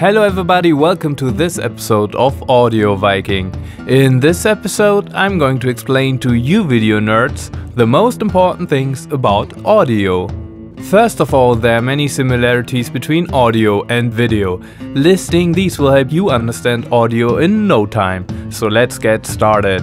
Hello everybody, welcome to this episode of Audio Viking. In this episode I'm going to explain to you video nerds the most important things about audio. First of all, there are many similarities between audio and video. Listing these will help you understand audio in no time, so let's get started.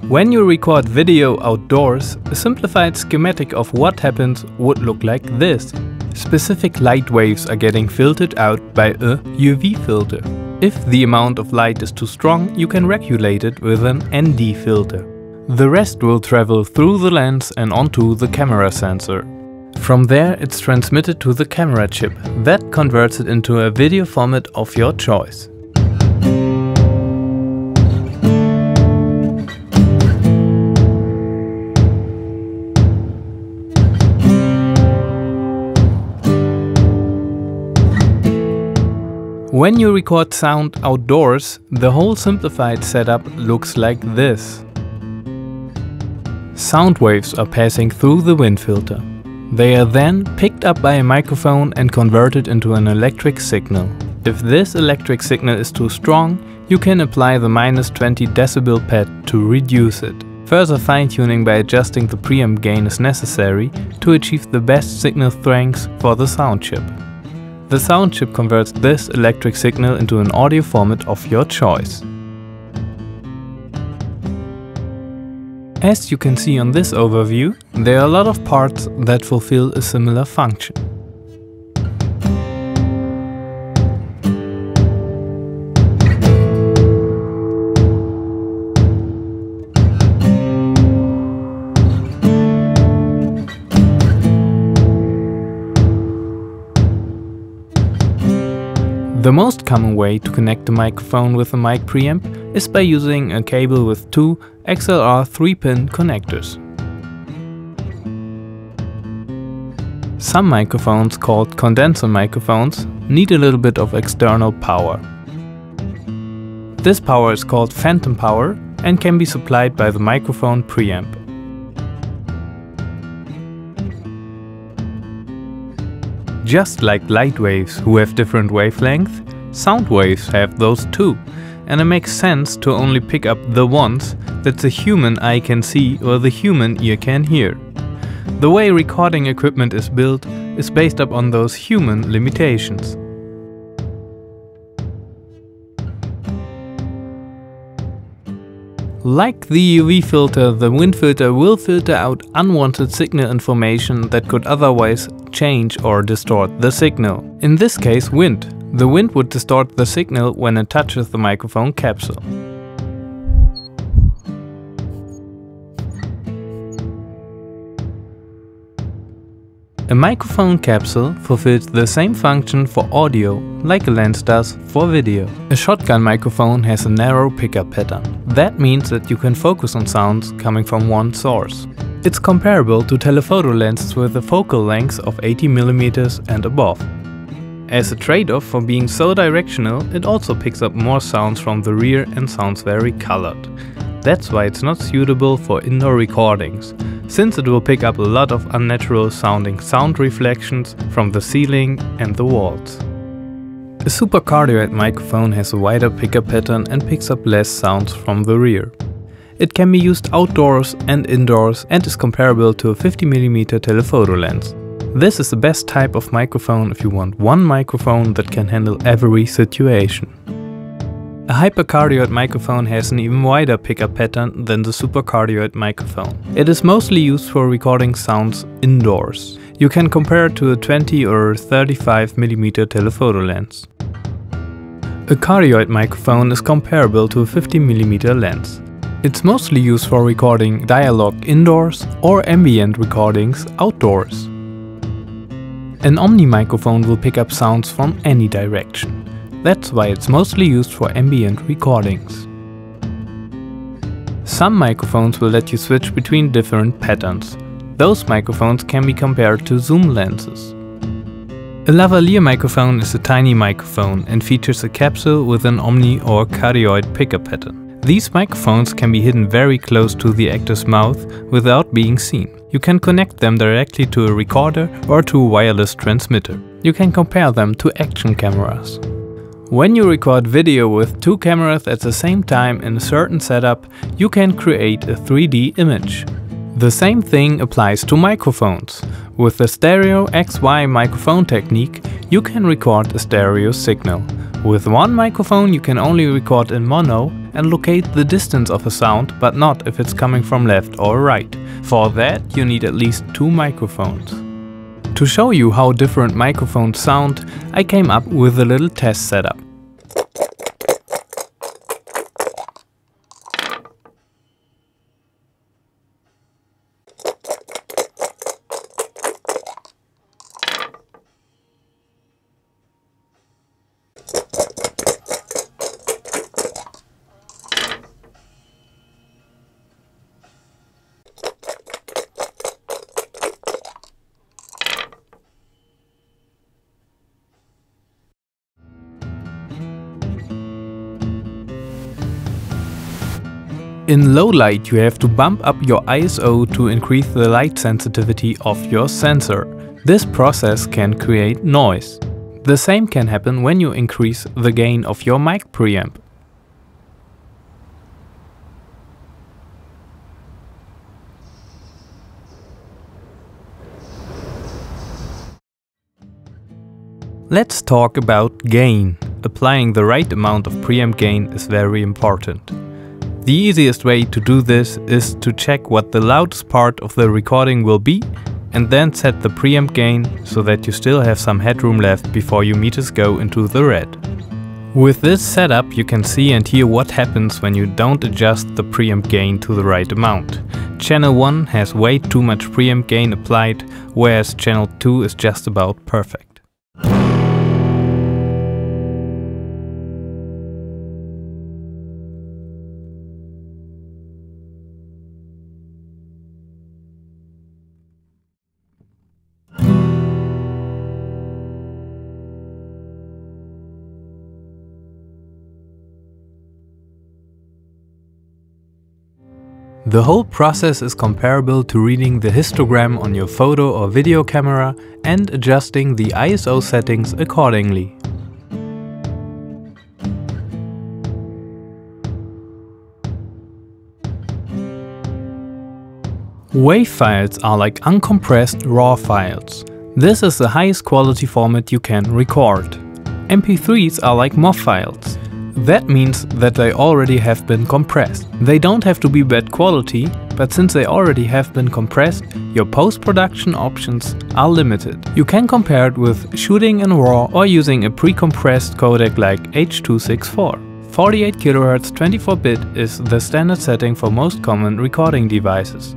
When you record video outdoors, a simplified schematic of what happens would look like this. Specific light waves are getting filtered out by a UV filter. If the amount of light is too strong, you can regulate it with an ND filter. The rest will travel through the lens and onto the camera sensor. From there it's transmitted to the camera chip. That converts it into a video format of your choice. When you record sound outdoors, the whole simplified setup looks like this. Sound waves are passing through the wind filter. They are then picked up by a microphone and converted into an electric signal. If this electric signal is too strong, you can apply the -20 decibel pad to reduce it. Further fine-tuning by adjusting the preamp gain is necessary to achieve the best signal strength for the sound chip. The sound chip converts this electric signal into an audio format of your choice. As you can see on this overview, there are a lot of parts that fulfill a similar function. The most common way to connect the microphone with a mic preamp is by using a cable with two XLR 3-pin connectors. Some microphones, called condenser microphones, need a little bit of external power. This power is called phantom power and can be supplied by the microphone preamp. Just like light waves who have different wavelengths, sound waves have those too, and it makes sense to only pick up the ones that the human eye can see or the human ear can hear. The way recording equipment is built is based upon those human limitations. Like the UV filter, the wind filter will filter out unwanted signal information that could otherwise change or distort the signal. In this case, wind. The wind would distort the signal when it touches the microphone capsule. A microphone capsule fulfills the same function for audio like a lens does for video. A shotgun microphone has a narrow pickup pattern. That means that you can focus on sounds coming from one source. It's comparable to telephoto lenses with a focal length of 80 mm and above. As a trade-off for being so directional, it also picks up more sounds from the rear and sounds very colored. That's why it's not suitable for indoor recordings, since it will pick up a lot of unnatural sounding sound reflections from the ceiling and the walls. A supercardioid microphone has a wider pickup pattern and picks up less sounds from the rear. It can be used outdoors and indoors and is comparable to a 50 mm telephoto lens. This is the best type of microphone if you want one microphone that can handle every situation. A hypercardioid microphone has an even wider pickup pattern than the supercardioid microphone. It is mostly used for recording sounds indoors. You can compare it to a 20 or 35 mm telephoto lens. A cardioid microphone is comparable to a 50 mm lens. It's mostly used for recording dialogue indoors or ambient recordings outdoors. An omni microphone will pick up sounds from any direction. That's why it's mostly used for ambient recordings. Some microphones will let you switch between different patterns. Those microphones can be compared to zoom lenses. A lavalier microphone is a tiny microphone and features a capsule with an omni or cardioid pickup pattern. These microphones can be hidden very close to the actor's mouth without being seen. You can connect them directly to a recorder or to a wireless transmitter. you can compare them to action cameras. When you record video with two cameras at the same time in a certain setup, you can create a 3D image. The same thing applies to microphones. With the stereo XY microphone technique, you can record a stereo signal. With one microphone you can only record in mono and locate the distance of a sound, but not if it's coming from left or right. For that you need at least two microphones. To show you how different microphones sound, I came up with a little test setup. In low light you have to bump up your ISO to increase the light sensitivity of your sensor. This process can create noise. The same can happen when you increase the gain of your mic preamp. Let's talk about gain. Applying the right amount of preamp gain is very important. The easiest way to do this is to check what the loudest part of the recording will be and then set the preamp gain so that you still have some headroom left before your meters go into the red. With this setup you can see and hear what happens when you don't adjust the preamp gain to the right amount. Channel 1 has way too much preamp gain applied, whereas channel 2 is just about perfect. The whole process is comparable to reading the histogram on your photo or video camera and adjusting the ISO settings accordingly. WAV files are like uncompressed RAW files. This is the highest quality format you can record. MP3s are like MOV files. That means that they already have been compressed. They don't have to be bad quality, but since they already have been compressed, your post-production options are limited. You can compare it with shooting in RAW or using a pre-compressed codec like H.264. 48 kHz 24-bit is the standard setting for most common recording devices.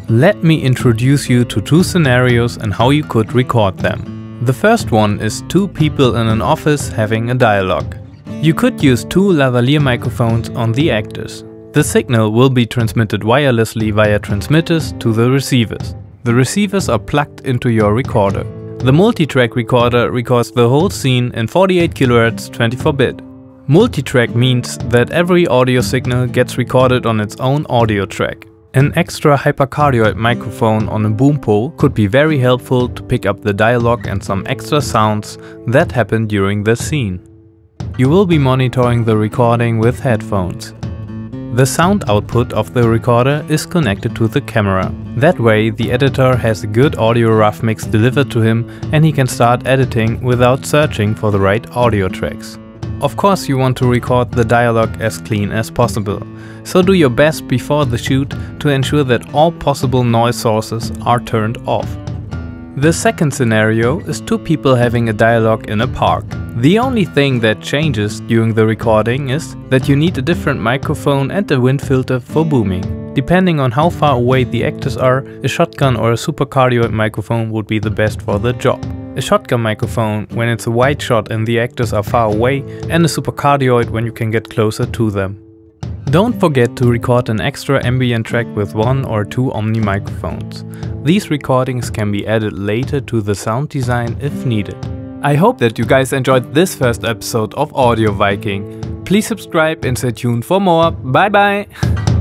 Let me introduce you to two scenarios and how you could record them. The first one is two people in an office having a dialogue. You could use two lavalier microphones on the actors. The signal will be transmitted wirelessly via transmitters to the receivers. The receivers are plugged into your recorder. The multi-track recorder records the whole scene in 48 kHz 24-bit. Multi-track means that every audio signal gets recorded on its own audio track. An extra hypercardioid microphone on a boom pole could be very helpful to pick up the dialogue and some extra sounds that happen during the scene. You will be monitoring the recording with headphones. The sound output of the recorder is connected to the camera. That way the editor has a good audio rough mix delivered to him and he can start editing without searching for the right audio tracks. Of course you want to record the dialogue as clean as possible, so do your best before the shoot to ensure that all possible noise sources are turned off. The second scenario is two people having a dialogue in a park. The only thing that changes during the recording is that you need a different microphone and a wind filter for booming. Depending on how far away the actors are, a shotgun or a supercardioid microphone would be the best for the job. A shotgun microphone when it's a wide shot and the actors are far away, and a supercardioid when you can get closer to them. Don't forget to record an extra ambient track with one or two Omni microphones. These recordings can be added later to the sound design if needed. I hope that you guys enjoyed this first episode of Audio Viking. Please subscribe and stay tuned for more. Bye bye!